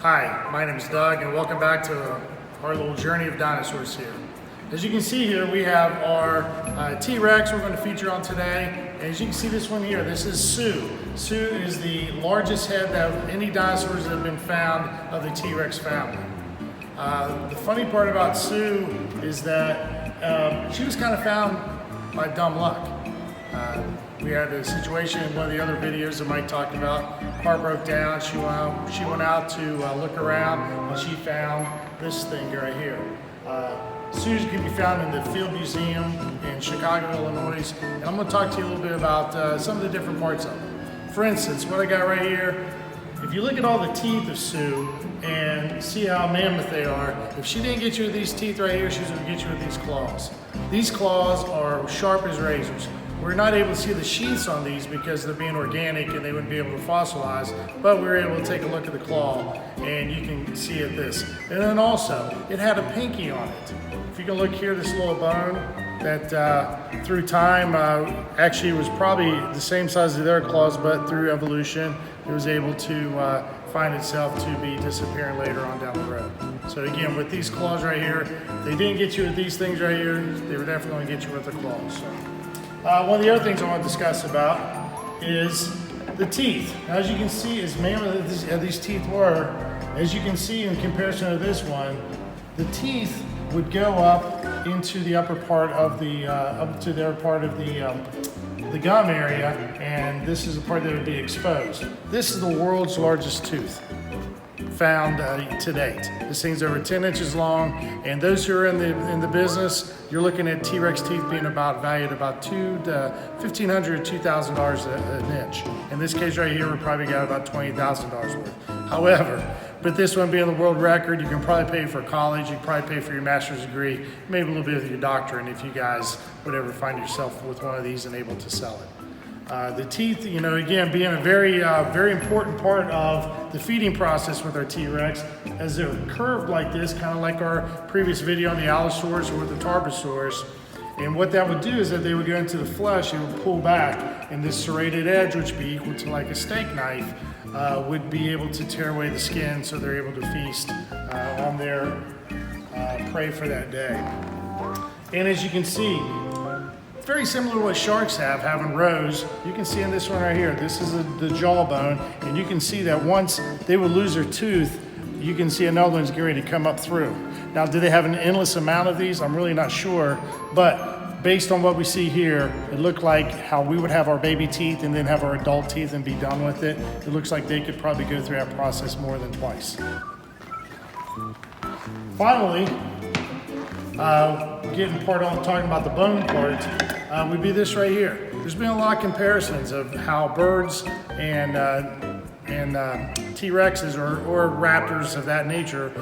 Hi, my name is Doug and welcome back to our little journey of dinosaurs here. As you can see here, we have our T-Rex we're going to feature on today. As you can see this one here, this is Sue. Sue is the largest head of any dinosaurs that have been found of the T-Rex family. The funny part about Sue is that she was kind of found by dumb luck. We had a situation in one of the other videos that Mike talked about. Car broke down, she went out to look around and she found this thing right here. Sue can be found in the Field Museum in Chicago, Illinois, and I'm going to talk to you a little bit about some of the different parts of it. For instance, what I got right here, if you look at all the teeth of Sue and see how mammoth they are, if she didn't get you with these teeth right here, she's going to get you with these claws. These claws are sharp as razors. We're not able to see the sheaths on these because they're being organic and they wouldn't be able to fossilize, but we were able to take a look at the claw and you can see it this. And then also, it had a pinky on it. If you can look here, this little bone that through time, actually it was probably the same size as their claws, but through evolution, it was able to find itself to be disappearing later on down the road. So again, with these claws right here, if they didn't get you with these things right here, they were definitely going to get you with the claws. So. One of the other things I want to discuss about is the teeth. Now, as you can see, as mammoth as these teeth were, as you can see in comparison to this one, the teeth would go up into the upper part of the up to their part of the gum area, and this is the part that would be exposed. This is the world's largest tooth found to date. This thing's over 10 inches long, and those who are in the business, you're looking at T-Rex teeth being valued about $1,500 to $2,000 an inch. In this case right here, we probably got about $20,000 worth. However, but this one being the world record, you can probably pay for college, you can probably pay for your master's degree, maybe a little bit of your doctorate if you guys would ever find yourself with one of these and able to sell it. The teeth, again, being a very important part of the feeding process with our T-Rex, as they're curved like this, kind of like our previous video on the Allosaurus or the Tarbosaurus. And what that would do is that they would go into the flesh, it would pull back, and this serrated edge, which would be equal to like a steak knife, would be able to tear away the skin so they're able to feast on their prey for that day. And as you can see, very similar to what sharks have, having rows. You can see in this one right here, this is the jawbone, and you can see that once they would lose their tooth, you can see another one's getting ready to come up through. Now, do they have an endless amount of these? I'm really not sure, but based on what we see here, it looked like how we would have our baby teeth and then have our adult teeth and be done with it. It looks like they could probably go through that process more than twice. Finally, getting part on talking about the bone part, would be this right here. There's been a lot of comparisons of how birds and T-Rexes or raptors of that nature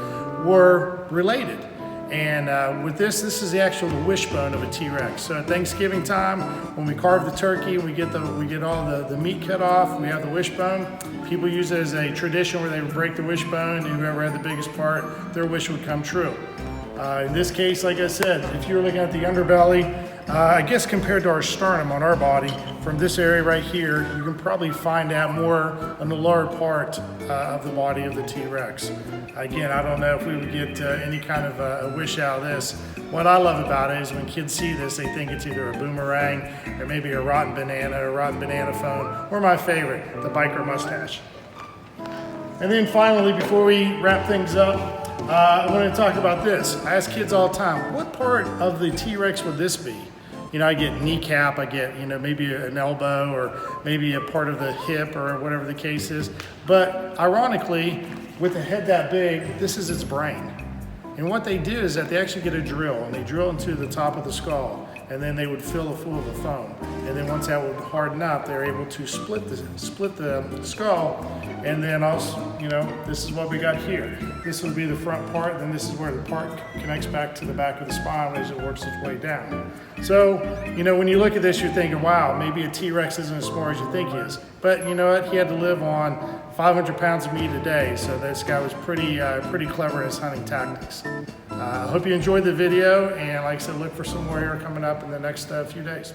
were related. And with this is the actual wishbone of a T-Rex. So at Thanksgiving time, when we carve the turkey, we get all the meat cut off, we have the wishbone. People use it as a tradition where they would break the wishbone, and whoever had the biggest part, their wish would come true. In this case, like I said, if you're looking at the underbelly, I guess compared to our sternum on our body, from this area right here, you can probably find out more on the lower part of the body of the T-Rex. Again, I don't know if we would get any kind of a wish out of this. What I love about it is when kids see this, they think it's either a boomerang or maybe a rotten banana phone, or my favorite, the biker mustache. And then finally, before we wrap things up, I want to talk about this. I ask kids all the time, what part of the T-Rex would this be? I get kneecap, I get, maybe an elbow or maybe a part of the hip or whatever the case is. But ironically, with a head that big, this is its brain. And what they do is that they actually get a drill and they drill into the top of the skull, and then they would fill it full of the foam. And then once that would harden up, they're able to split the skull. And then also, this is what we got here. This would be the front part, then this is where the part connects back to the back of the spine as it works its way down. So, when you look at this, you're thinking, wow, maybe a T-Rex isn't as smart as you think he is. But you know what? He had to live on 500 pounds of meat a day, so this guy was pretty clever in his hunting tactics. I hope you enjoyed the video, and like I said, look for some more here coming up in the next few days.